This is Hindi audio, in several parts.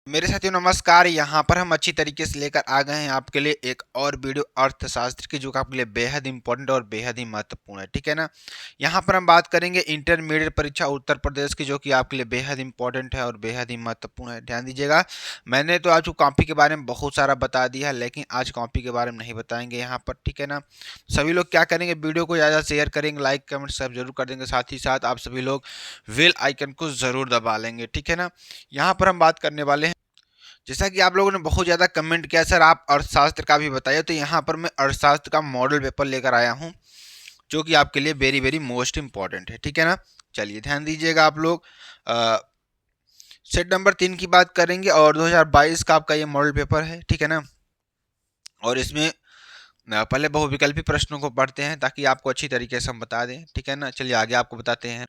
मेरे साथियों नमस्कार। यहाँ पर हम अच्छी तरीके से लेकर आ गए हैं आपके लिए एक और वीडियो अर्थशास्त्र की, जो कि आपके लिए बेहद इंपॉर्टेंट और बेहद ही महत्वपूर्ण है। ठीक है ना। यहाँ पर हम बात करेंगे इंटरमीडिएट परीक्षा उत्तर प्रदेश की, जो कि आपके लिए बेहद इंपॉर्टेंट है और बेहद ही महत्वपूर्ण है। ध्यान दीजिएगा, मैंने तो आज कॉपी के बारे में बहुत सारा बता दिया है, लेकिन आज कॉपी के बारे में नहीं बताएंगे यहाँ पर। ठीक है ना। सभी लोग क्या करेंगे, वीडियो को ज़्यादा शेयर करेंगे, लाइक कमेंट सब जरूर कर देंगे। साथ ही साथ आप सभी लोग बेल आइकन को जरूर दबा लेंगे। ठीक है ना। यहाँ पर हम बात करने वाले हैं, जैसा कि आप लोगों ने बहुत ज़्यादा कमेंट किया सर आप अर्थशास्त्र का भी बताइए, तो यहाँ पर मैं अर्थशास्त्र का मॉडल पेपर लेकर आया हूँ, जो कि आपके लिए वेरी वेरी मोस्ट इंपॉर्टेंट है। ठीक है ना। चलिए ध्यान दीजिएगा आप लोग। सेट नंबर 3 की बात करेंगे और 2022 का आपका ये मॉडल पेपर है। ठीक है ना। और इसमें पहले बहुविकल्पी प्रश्नों को पढ़ते हैं, ताकि आपको अच्छी तरीके से हम बता दें। ठीक है ना। चलिए आगे आपको बताते हैं।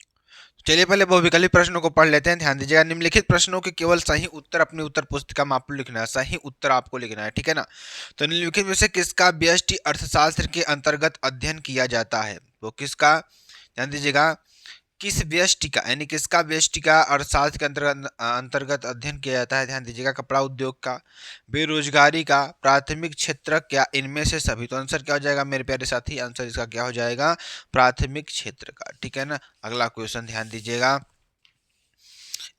चलिए पहले बहुविकल्पी प्रश्नों को पढ़ लेते हैं। ध्यान दीजिएगा, निम्नलिखित प्रश्नों के केवल सही उत्तर अपनी उत्तर पुस्तिका में आपको लिखना है। सही उत्तर आपको लिखना है। ठीक है ना। तो निम्नलिखित में से किसका व्यष्टि अर्थशास्त्र के अंतर्गत अध्ययन किया जाता है? तो किसका, ध्यान दीजिएगा, किस व्यष्टि का यानी किसका व्यष्टि का अर्थशास्त्र के अंतर्गत अध्ययन किया जाता है? ध्यान दीजिएगा, कपड़ा उद्योग का, बेरोजगारी का, प्राथमिक क्षेत्र, क्या इनमें से सभी? तो आंसर क्या हो जाएगा मेरे प्यारे साथी? आंसर इसका क्या हो जाएगा? प्राथमिक क्षेत्र का। ठीक है ना। अगला क्वेश्चन ध्यान दीजिएगा,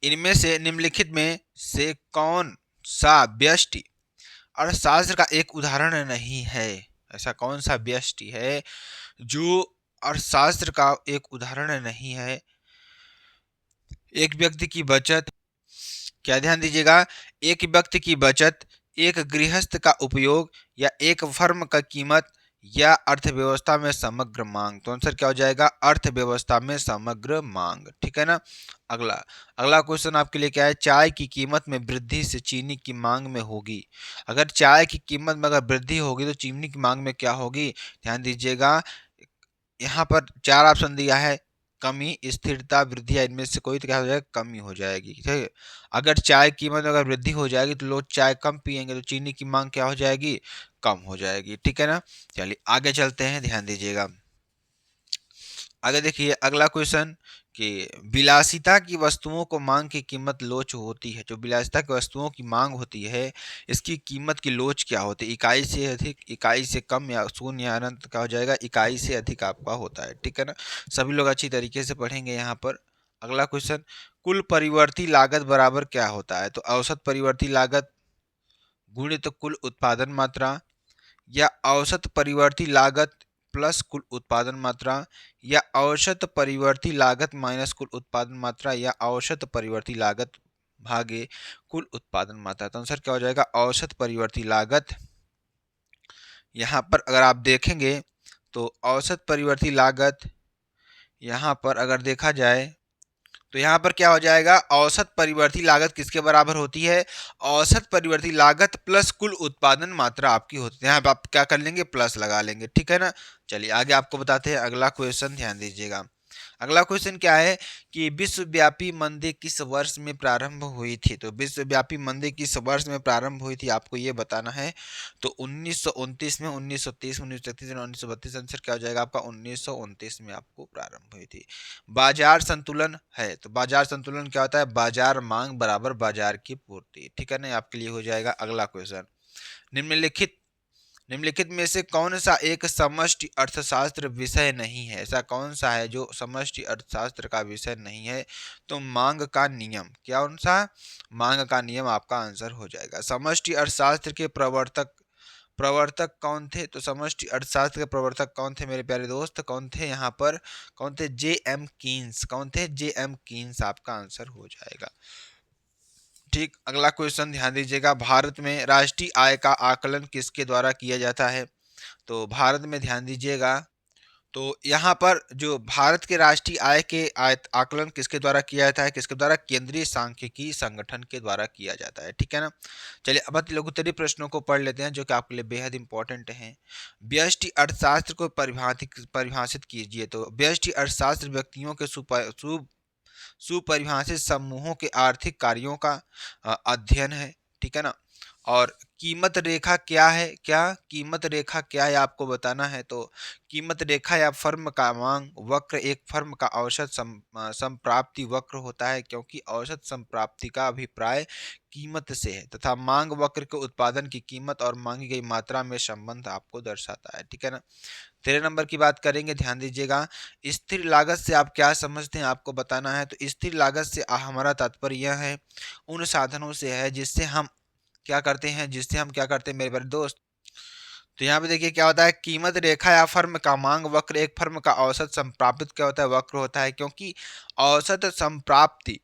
इनमें से निम्नलिखित में से कौन सा व्यष्टि अर्थशास्त्र का एक उदाहरण नहीं है? ऐसा कौन सा व्यष्टि है जो अर्थशास्त्र का एक उदाहरण नहीं है? एक व्यक्ति की बचत, क्या, ध्यान दीजिएगा, एक व्यक्ति की बचत, एक गृहस्थ का उपयोग, या एक फर्म का कीमत, या अर्थव्यवस्था में समग्र मांग? तो आंसर क्या हो जाएगा? अर्थव्यवस्था में समग्र मांग। ठीक है ना। अगला अगला क्वेश्चन आपके लिए क्या है, चाय की कीमत में वृद्धि से चीनी की मांग में होगी। अगर चाय की कीमत में अगर वृद्धि होगी तो चीनी की मांग में क्या होगी? ध्यान दीजिएगा, यहाँ पर चार ऑप्शन दिया है, कमी, स्थिरता, वृद्धि, या इनमें से कोई, तो क्या हो जाएगा? कमी हो जाएगी। ठीक है। अगर चाय की कीमत में अगर वृद्धि हो जाएगी तो लोग चाय कम पियेंगे, तो चीनी की मांग क्या हो जाएगी? कम हो जाएगी। ठीक है ना। चलिए आगे चलते हैं, ध्यान दीजिएगा। आगे देखिए अगला क्वेश्चन कि विलासिता की वस्तुओं को मांग की कीमत लोच होती है। जो विलासिता की वस्तुओं की मांग होती है, इसकी कीमत की लोच क्या होती है? इकाई से अधिक, इकाई से कम, या शून्य, या अनंत? क्या हो जाएगा? इकाई से अधिक आपका होता है। ठीक है ना। सभी लोग अच्छी तरीके से पढ़ेंगे यहाँ पर। अगला क्वेश्चन, कुल परिवर्ती लागत बराबर क्या होता है? तो औसत परिवर्ती लागत गुणित कुल उत्पादन मात्रा, या औसत परिवर्ती लागत प्लस कुल उत्पादन मात्रा, या औसत परिवर्ती लागत माइनस कुल उत्पादन मात्रा, या औसत परिवर्ती लागत भागे कुल उत्पादन मात्रा? तो आंसर क्या हो जाएगा? औसत परिवर्ती लागत। यहाँ पर अगर आप देखेंगे तो औसत परिवर्ती लागत, यहाँ पर अगर देखा जाए तो यहाँ पर क्या हो जाएगा? औसत परिवर्ती लागत किसके बराबर होती है? औसत परिवर्ती लागत प्लस कुल उत्पादन मात्रा आपकी होती है। यहाँ पे आप क्या कर लेंगे? प्लस लगा लेंगे। ठीक है ना। चलिए आगे आपको बताते हैं अगला क्वेश्चन, ध्यान दीजिएगा। अगला क्वेश्चन क्या है कि विश्वव्यापी मंदी किस वर्ष में प्रारंभ हुई थी? तो विश्वव्यापी मंदी किस वर्ष में प्रारंभ हुई थी आपको ये बताना है। तो 1929 में, 1930 में, 1931 में, 1932? आंसर क्या हो जाएगा आपका? 1929 में आपको प्रारंभ हुई थी। बाजार संतुलन है, तो बाजार संतुलन क्या होता है? बाजार मांग बराबर बाजार की पूर्ति। ठीक है ना। आपके लिए हो जाएगा अगला क्वेश्चन, निम्नलिखित निम्नलिखित में से कौन सा एक समष्टि अर्थशास्त्र विषय नहीं है? ऐसा कौन सा है जो समष्टि अर्थशास्त्र का विषय नहीं है? तो मांग का नियम। क्या कौन सा? मांग का नियम आपका आंसर हो जाएगा। समष्टि अर्थशास्त्र के प्रवर्तक प्रवर्तक कौन थे? तो समष्टि अर्थशास्त्र के प्रवर्तक कौन थे मेरे प्यारे दोस्त? कौन थे यहाँ पर? कौन थे? जे एम कीन्स। कौन थे? जे एम कीन्स आपका आंसर हो जाएगा। ठीक। अगला क्वेश्चन ध्यान दीजिएगा, भारत में राष्ट्रीय आय का आकलन किसके द्वारा किया जाता है? तो भारत में ध्यान दीजिएगा, तो यहाँ पर जो भारत के राष्ट्रीय आय के आकलन किसके द्वारा किया जाता है? किसके द्वारा? केंद्रीय सांख्यिकी संगठन के द्वारा किया जाता है। ठीक है ना। चलिए अब लघु उत्तरीय प्रश्नों को पढ़ लेते हैं, जो कि आपके लिए बेहद इंपॉर्टेंट हैं। व्यष्टि अर्थशास्त्र को परिभाषित कीजिए। तो व्यष्टि अर्थशास्त्र व्यक्तियों के सुपरिभाषित समूहों के आर्थिक कार्यों का अध्ययन है। ठीक है ना। और कीमत रेखा क्या है, क्या कीमत रेखा क्या है आपको बताना है। तो कीमत रेखा या फर्म का मांग वक्र एक फर्म का औसत संप्राप्ति वक्र होता है, क्योंकि औसत संप्राप्ति का अभिप्राय कीमत से है तथा मांग वक्र के उत्पादन की कीमत और मांगी गई मात्रा में संबंध आपको दर्शाता है। ठीक है ना। 13 नंबर की बात करेंगे, ध्यान दीजिएगा। स्थिर लागत से आप क्या समझते हैं आपको बताना है। तो स्थिर लागत से हमारा तात्पर्य यह है उन साधनों से है जिससे हम क्या करते हैं, मेरे बड़े दोस्त। तो यहाँ पे देखिए क्या होता है, कीमत रेखा या फर्म का मांग वक्र एक फर्म का औसत संप्राप्त क्या होता है, वक्र होता है, क्योंकि औसत संप्राप्ति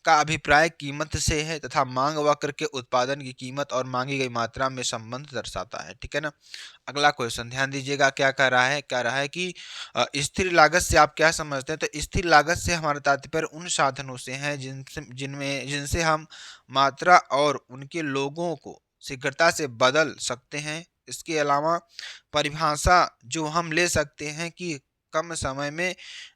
का अभिप्राय कीमत से है तथा मांग वक्र के उत्पादन की कीमत और मांगी गई मात्रा में संबंध दर्शाता है। ठीक है ना। अगला क्वेश्चन ध्यान दीजिएगा, क्या कह रहा है कि स्थिर लागत से आप क्या समझते हैं। तो स्थिर लागत से हमारा तात्पर्य उन साधनों से है जिनसे हम मात्रा और उनके लोगों को शीघ्रता से बदल सकते हैं। इसके अलावा परिभाषा जो हम ले सकते हैं कि कम समय में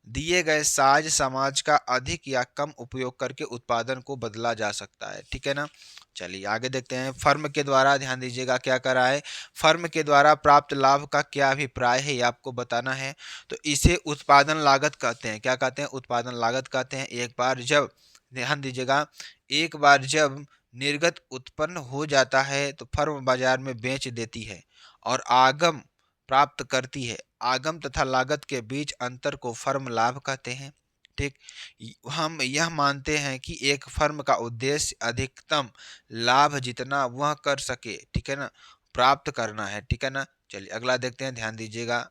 दिए गए साज समाज का अधिक या कम उपयोग करके उत्पादन को बदला जा सकता है। ठीक है ना। चलिए आगे देखते हैं। फर्म के द्वारा, ध्यान दीजिएगा क्या कर रहा है, फर्म के द्वारा प्राप्त लाभ का क्या अभिप्राय है ये आपको बताना है। तो इसे उत्पादन लागत कहते हैं। क्या कहते हैं, उत्पादन लागत कहते हैं। एक बार जब, ध्यान दीजिएगा, एक बार जब निर्गत उत्पन्न हो जाता है तो फर्म बाजार में बेच देती है और आगम प्राप्त करती है। आगम तथा लागत के बीच अंतर को फर्म लाभ कहते हैं। ठीक। हम यह मानते हैं कि एक फर्म का उद्देश्य अधिकतम लाभ जितना वह कर सके, ठीक है ना, प्राप्त करना है। ठीक है ना। चलिए अगला देखते हैं, ध्यान दीजिएगा।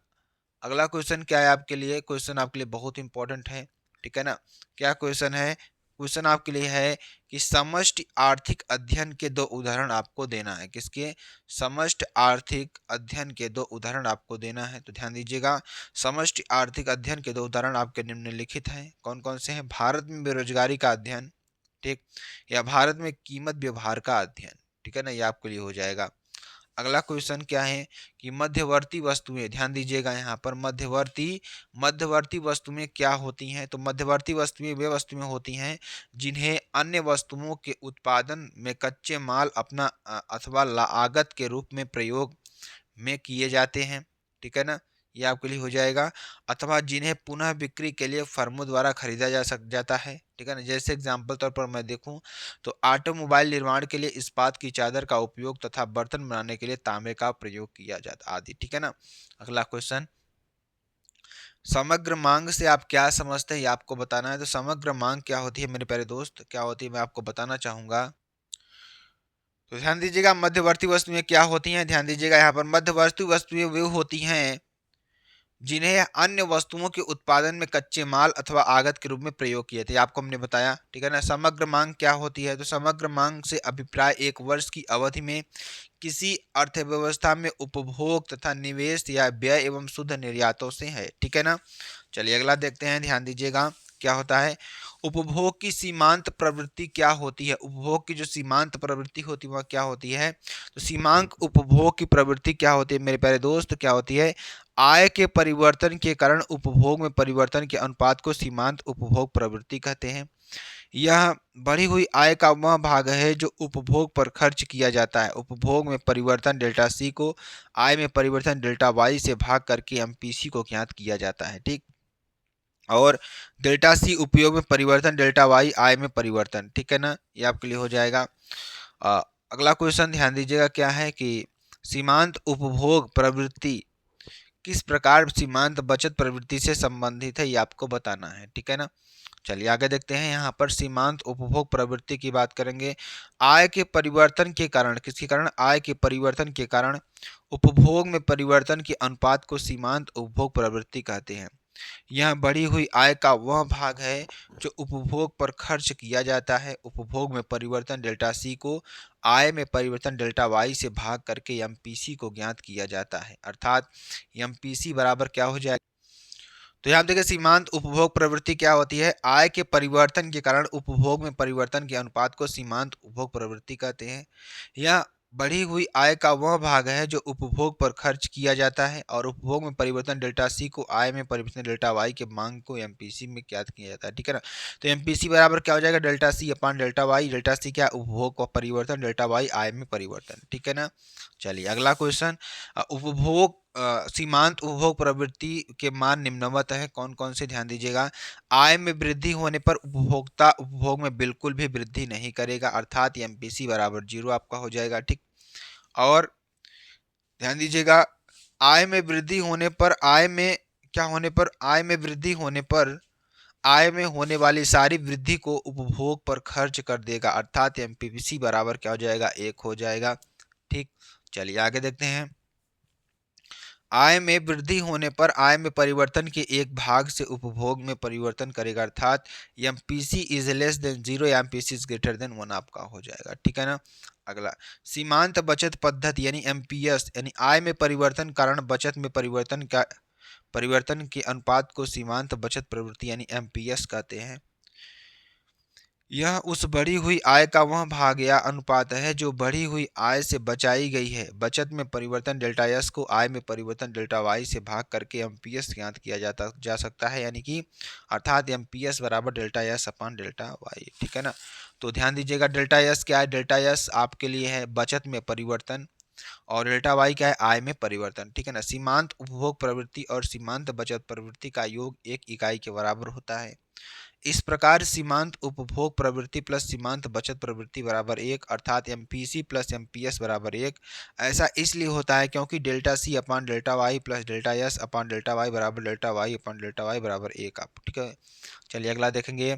अगला क्वेश्चन क्या है आपके लिए, क्वेश्चन आपके लिए बहुत इंपॉर्टेंट है। ठीक है ना। क्या क्वेश्चन है, क्वेश्चन आपके लिए है कि समष्टि आर्थिक अध्ययन के दो उदाहरण आपको देना है। किसके, समष्टि आर्थिक अध्ययन के दो उदाहरण आपको देना है। तो ध्यान दीजिएगा, समष्टि आर्थिक अध्ययन के दो उदाहरण आपके निम्नलिखित हैं। कौन कौन से हैं, भारत में बेरोजगारी का अध्ययन, ठीक, या भारत में कीमत व्यवहार का अध्ययन। ठीक है ना, ये आपके लिए हो जाएगा। अगला क्वेश्चन क्या है कि मध्यवर्ती वस्तुएं, ध्यान दीजिएगा यहाँ पर मध्यवर्ती वस्तुएं क्या होती हैं। तो मध्यवर्ती वस्तुएं वे वस्तुएं होती हैं जिन्हें अन्य वस्तुओं के उत्पादन में कच्चे माल अपना अथवा लागत के रूप में प्रयोग में किए जाते हैं। ठीक है ना, ये आपके लिए हो जाएगा। अथवा जिन्हें पुनः बिक्री के लिए फर्मों द्वारा खरीदा जाता है। ठीक है ना। जैसे एग्जाम्पल तौर पर मैं देखूं तो ऑटोमोबाइल निर्माण के लिए इस्पात की चादर का उपयोग तथा बर्तन बनाने के लिए तांबे का प्रयोग किया जाता आदि। ठीक है ना। अगला क्वेश्चन, समग्र मांग से आप क्या समझते हैं ये आपको बताना है। तो समग्र मांग क्या होती है मेरे प्यारे दोस्त, क्या होती है मैं आपको बताना चाहूंगा। तो ध्यान दीजिएगा, मध्यवर्ती वस्तुएं क्या होती हैं। ध्यान दीजिएगा यहाँ पर मध्यवर्ती वस्तुएं वे होती हैं जिन्हें अन्य वस्तुओं के उत्पादन में कच्चे माल अथवा आगत के रूप में प्रयोग किए थे, आपको हमने बताया। ठीक है ना। समग्र मांग क्या होती है। तो समग्र मांग से अभिप्राय एक वर्ष की अवधि में किसी अर्थव्यवस्था में उपभोग तथा निवेश या व्यय एवं शुद्ध निर्यातों से है। ठीक है ना। चलिए अगला देखते हैं, ध्यान दीजिएगा क्या होता है। उपभोग की सीमांत प्रवृत्ति क्या होती है। उपभोग की जो सीमांत प्रवृत्ति होती है वह क्या होती है। तो सीमांत उपभोग की प्रवृत्ति क्या होती है मेरे प्यारे दोस्त, क्या होती है, आय के परिवर्तन के कारण उपभोग में परिवर्तन के अनुपात को सीमांत उपभोग प्रवृत्ति कहते हैं। यह बढ़ी हुई आय का वह भाग है जो उपभोग पर खर्च किया जाता है। उपभोग में परिवर्तन डेल्टा सी को आय में परिवर्तन डेल्टा वाई से भाग करके एमपीसी को ज्ञात किया जाता है। ठीक। और डेल्टा सी उपयोग में परिवर्तन, डेल्टा वाई आय में परिवर्तन। ठीक है ना, ये आपके लिए हो जाएगा। अ, अगला क्वेश्चन ध्यान दीजिएगा क्या है कि सीमांत उपभोग प्रवृत्ति किस प्रकार सीमांत बचत प्रवृत्ति से संबंधित है ये आपको बताना है। ठीक है ना। चलिए आगे देखते हैं। यहाँ पर सीमांत उपभोग प्रवृत्ति की बात करेंगे। आय के परिवर्तन के कारण, किसके कारण, आय के परिवर्तन के कारण उपभोग में परिवर्तन के अनुपात को सीमांत उपभोग प्रवृत्ति कहते हैं। यह बढ़ी हुई आय का वह भाग है जो उपभोग पर खर्च किया जाता है। उपभोग में परिवर्तन डेल्टा सी को आय में परिवर्तन डेल्टा वाई से भाग करके एमपीसी को ज्ञात किया जाता है। अर्थात एमपीसी बराबर क्या हो जाएगा। तो यहाँ देखिए सीमांत उपभोग प्रवृत्ति क्या होती है, आय के परिवर्तन के कारण उपभोग में परिवर्तन के अनुपात को सीमांत उपभोग प्रवृत्ति कहते हैं। यह बढ़ी हुई आय का वह भाग है जो उपभोग पर खर्च किया जाता है, और उपभोग में परिवर्तन डेल्टा सी को आय में परिवर्तन डेल्टा वाई के मांग को एमपीसी में ज्ञात किया जाता है। ठीक है ना। तो एमपीसी बराबर क्या हो जाएगा, delta C upon delta Y. Delta C क्या, उपभोग का परिवर्तन, डेल्टा वाई आय में परिवर्तन। ठीक है ना। चलिए अगला क्वेश्चन, उपभोग सीमांत उपभोग प्रवृत्ति के मान निम्नवत है, कौन कौन से, ध्यान दीजिएगा। आय में वृद्धि होने पर उपभोक्ता उपभोग में बिल्कुल भी वृद्धि नहीं करेगा, अर्थात एमपीसी बराबर 0 आपका हो जाएगा। ठीक। और ध्यान दीजिएगा, आय में वृद्धि होने पर, आय में क्या होने पर, आय में वृद्धि होने पर आय में होने वाली सारी वृद्धि को उपभोग पर खर्च कर देगा, अर्थात एमपीसी बराबर क्या हो जाएगा, 1 हो जाएगा। ठीक। चलिए आगे देखते हैं। आय में वृद्धि होने पर आय में परिवर्तन के एक भाग से उपभोग में परिवर्तन करेगा, अर्थात एमपीसी इज लेस देन 0 या एमपीसी इज ग्रेटर देन 1 आपका हो जाएगा। ठीक है ना। अगला, सीमांत बचत पद्धति यानी एमपीएस, यानी आय में परिवर्तन कारण बचत में परिवर्तन के अनुपात को सीमांत बचत प्रवृत्ति यानी एमपीएस कहते हैं। यह उस बढ़ी हुई आय का वह भाग या अनुपात है जो बढ़ी हुई आय से बचाई गई है। बचत में परिवर्तन डेल्टा एस को आय में परिवर्तन डेल्टा वाई से भाग करके एमपीएस ज्ञात किया जा सकता है, यानी कि अर्थात एमपीएस बराबर delta S upon delta Y. ठीक है ना। तो ध्यान दीजिएगा, डेल्टा एस क्या है, डेल्टा एस आपके लिए है बचत में परिवर्तन, और डेल्टा वाई क्या है, आय में परिवर्तन। ठीक है ना। सीमांत उपभोग प्रवृत्ति और सीमांत बचत प्रवृत्ति का योग 1 इकाई के बराबर होता है। इस प्रकार सीमांत उपभोग प्रवृत्ति प्लस सीमांत बचत प्रवृत्ति बराबर 1, अर्थात एमपीसी प्लस एमपीएस बराबर 1। ऐसा इसलिए होता है क्योंकि delta C upon delta Y plus delta S upon delta Y बराबर delta Y upon delta Y बराबर 1 आप। ठीक है। चलिए अगला देखेंगे।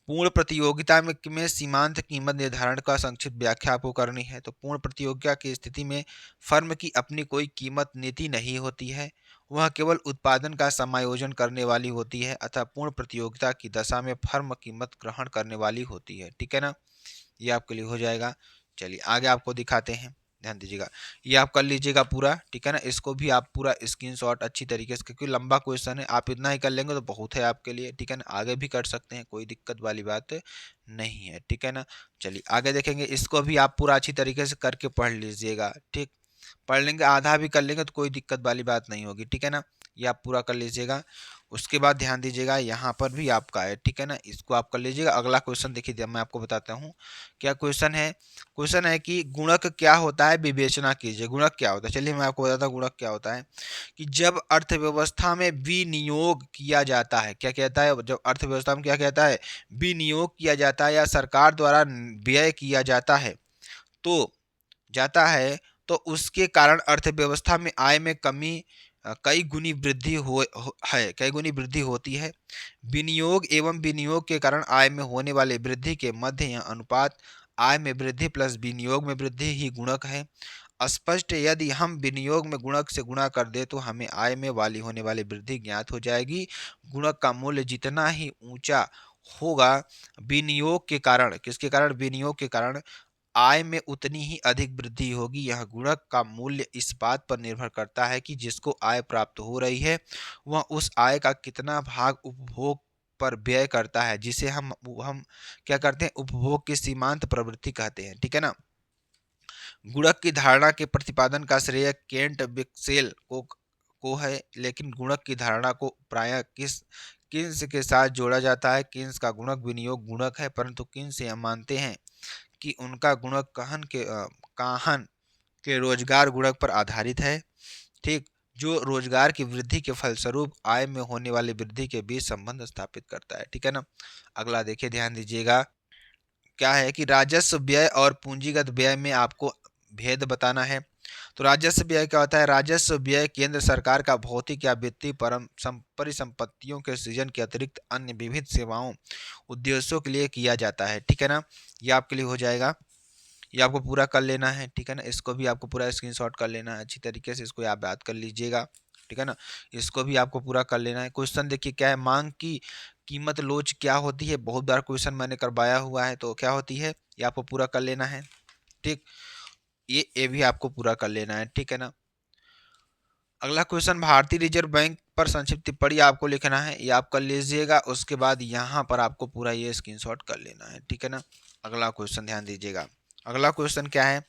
पूर्ण प्रतियोगिता में सीमांत कीमत निर्धारण का संक्षिप्त व्याख्या आपको करनी है। तो पूर्ण प्रतियोगिता की स्थिति में फर्म की अपनी कोई कीमत नीति नहीं होती है, वह केवल उत्पादन का समायोजन करने वाली होती है, अतः पूर्ण प्रतियोगिता की दशा में फर्म कीमत ग्रहण करने वाली होती है। ठीक है ना। ये आपके लिए हो जाएगा। चलिए आगे आपको दिखाते हैं, ध्यान दीजिएगा। ये आप कर लीजिएगा पूरा। ठीक है ना। इसको भी आप पूरा स्क्रीनशॉट अच्छी तरीके से, क्योंकि लंबा क्वेश्चन है, आप इतना ही कर लेंगे तो बहुत है आपके लिए। ठीक है ना। आगे भी कर सकते हैं, कोई दिक्कत वाली बात नहीं है। ठीक है ना। चलिए आगे देखेंगे। इसको भी आप पूरा अच्छी तरीके से करके पढ़ लीजिएगा। ठीक। पढ़ लेंगे, आधा भी कर लेंगे तो कोई दिक्कत वाली बात नहीं होगी। ठीक है ना। ये आप पूरा कर लीजिएगा। उसके बाद ध्यान दीजिएगा, यहाँ पर भी आपका है। ठीक है ना। इसको आप कर लीजिएगा। अगला क्वेश्चन देखिए, मैं आपको बताता हूँ क्या क्वेश्चन है। क्वेश्चन है कि गुणक क्या होता है, विवेचना कीजिए। गुणक क्या होता है, चलिए मैं आपको बताता हूँ गुणक क्या होता है। कि जब अर्थव्यवस्था में विनियोग किया जाता है, क्या कहता है, जब अर्थव्यवस्था में क्या कहता है, विनियोग किया जाता है या सरकार द्वारा व्यय किया तो जाता है तो उसके कारण अर्थव्यवस्था में आय में कमी कई गुनी वृद्धि है, कई गुनी वृद्धि होती है। विनियोग एवं विनियोग के कारण आय में होने वाले वृद्धि के मध्य यह अनुपात आय में वृद्धि प्लस विनियोग में वृद्धि ही गुणक है। स्पष्ट, यदि हम विनियोग में गुणक से गुणा कर दे तो हमें आय में वाली होने वाली वृद्धि ज्ञात हो जाएगी। गुणक का मूल्य जितना ही ऊंचा होगा विनियोग के कारण, किसके कारण, विनियोग के कारण आय में उतनी ही अधिक वृद्धि होगी। यह गुणक का मूल्य इस बात पर निर्भर करता है कि जिसको आय प्राप्त हो रही है वह उस आय का कितना भाग उपभोग पर व्यय करता है, जिसे हम क्या करते हैं, उपभोग की सीमांत प्रवृत्ति कहते हैं। ठीक है ना। गुणक की धारणा के प्रतिपादन का श्रेय केंट बिक्सेल को है, लेकिन गुणक की धारणा को प्रायः किन्स के साथ जोड़ा जाता है। किन्स का गुणक विनियोग गुणक है, परंतु किन्स यह मानते हैं कि उनका गुणक काहन के रोजगार गुणक पर आधारित है। ठीक। जो रोजगार की वृद्धि के फलस्वरूप आय में होने वाली वृद्धि के बीच संबंध स्थापित करता है। ठीक है ना। अगला देखिए, ध्यान दीजिएगा। क्या है कि राजस्व व्यय और पूंजीगत व्यय में आपको भेद बताना है। तो राजस्व व्यय क्या होता है, राजस्व व्यय केंद्र सरकार का भौतिक या वित्तीय परिसंपत्तियों के सृजन के अतिरिक्त अन्य विविध सेवाओं उद्देश्यों के लिए किया जाता है। ठीक है ना। ये आपके लिए हो जाएगा। ये आपको पूरा कर लेना है। ठीक है ना। इसको भी आपको पूरा स्क्रीनशॉट कर लेना है अच्छी तरीके से, इसको आप याद कर लीजिएगा। ठीक है ना। इसको भी आपको पूरा कर लेना है। क्वेश्चन देखिए क्या है, मांग की कीमत लोच क्या होती है, बहुत बार क्वेश्चन मैंने करवाया हुआ है, तो क्या होती है ये आपको पूरा कर लेना है। ठीक। ये भी आपको पूरा कर लेना है। ठीक है ना। अगला क्वेश्चन, भारतीय रिजर्व बैंक पर संक्षिप्त टिप्पणी आपको लिखना है, ये आप कर लीजिएगा। उसके बाद यहाँ पर आपको पूरा ये स्क्रीनशॉट कर लेना है। ठीक है ना। अगला क्वेश्चन ध्यान दीजिएगा। अगला क्वेश्चन क्या है,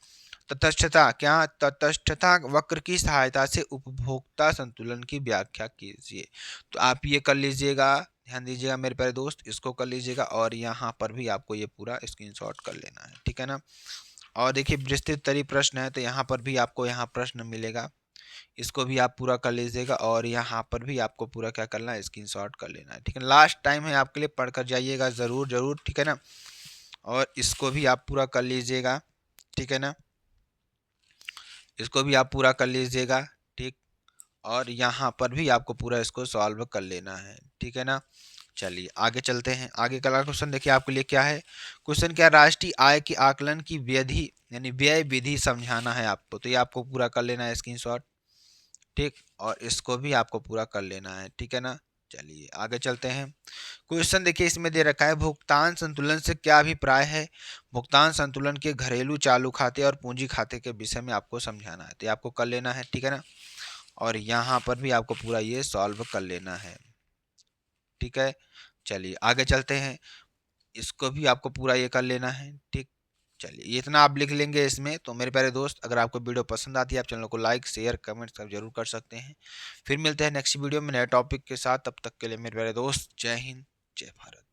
तटस्थता, क्या तटस्थता वक्र की सहायता से उपभोक्ता संतुलन की व्याख्या कीजिए। तो आप ये कर लीजिएगा, ध्यान दीजिएगा मेरे प्यारे दोस्त, इसको कर लीजिएगा और यहाँ पर भी आपको ये पूरा स्क्रीनशॉट कर लेना है, ठीक है ना। और देखिए विस्तृत तरी प्रश्न है, तो यहाँ पर भी आपको यहाँ प्रश्न मिलेगा, इसको भी आप पूरा कर लीजिएगा और यहाँ पर भी आपको पूरा क्या करना है, स्क्रीनशॉट कर लेना है, ठीक है। लास्ट टाइम है आपके लिए, पढ़कर जाइएगा ज़रूर ज़रूर, ठीक है ना। और इसको भी आप पूरा कर लीजिएगा, ठीक है ना, इसको भी आप पूरा कर लीजिएगा, ठीक। और यहाँ पर भी आपको पूरा इसको सॉल्व कर लेना है, ठीक है ना। चलिए आगे चलते हैं। आगे का क्वेश्चन देखिए आपके लिए क्या है, क्वेश्चन क्या, राष्ट्रीय आय के आकलन की विधि यानी व्यय विधि समझाना है आपको, तो ये आपको पूरा कर लेना है स्क्रीनशॉट, ठीक। और इसको भी आपको पूरा कर लेना है, ठीक है ना। चलिए आगे चलते हैं। क्वेश्चन देखिए इसमें दे रखा है, भुगतान संतुलन से क्या अभिप्राय है। भुगतान संतुलन के घरेलू चालू खाते और पूंजी खाते के विषय में आपको समझाना है, तो ये आपको कर लेना है, ठीक है ना। और यहाँ पर भी आपको पूरा ये सॉल्व कर लेना है, ठीक है। चलिए आगे चलते हैं, इसको भी आपको पूरा ये कर लेना है, ठीक। चलिए ये इतना आप लिख लेंगे इसमें। तो मेरे प्यारे दोस्त, अगर आपको वीडियो पसंद आती है, आप चैनल को लाइक शेयर कमेंट सब जरूर कर सकते हैं। फिर मिलते हैं नेक्स्ट वीडियो में नए टॉपिक के साथ, तब तक के लिए मेरे प्यारे दोस्त, जय हिंद जय भारत।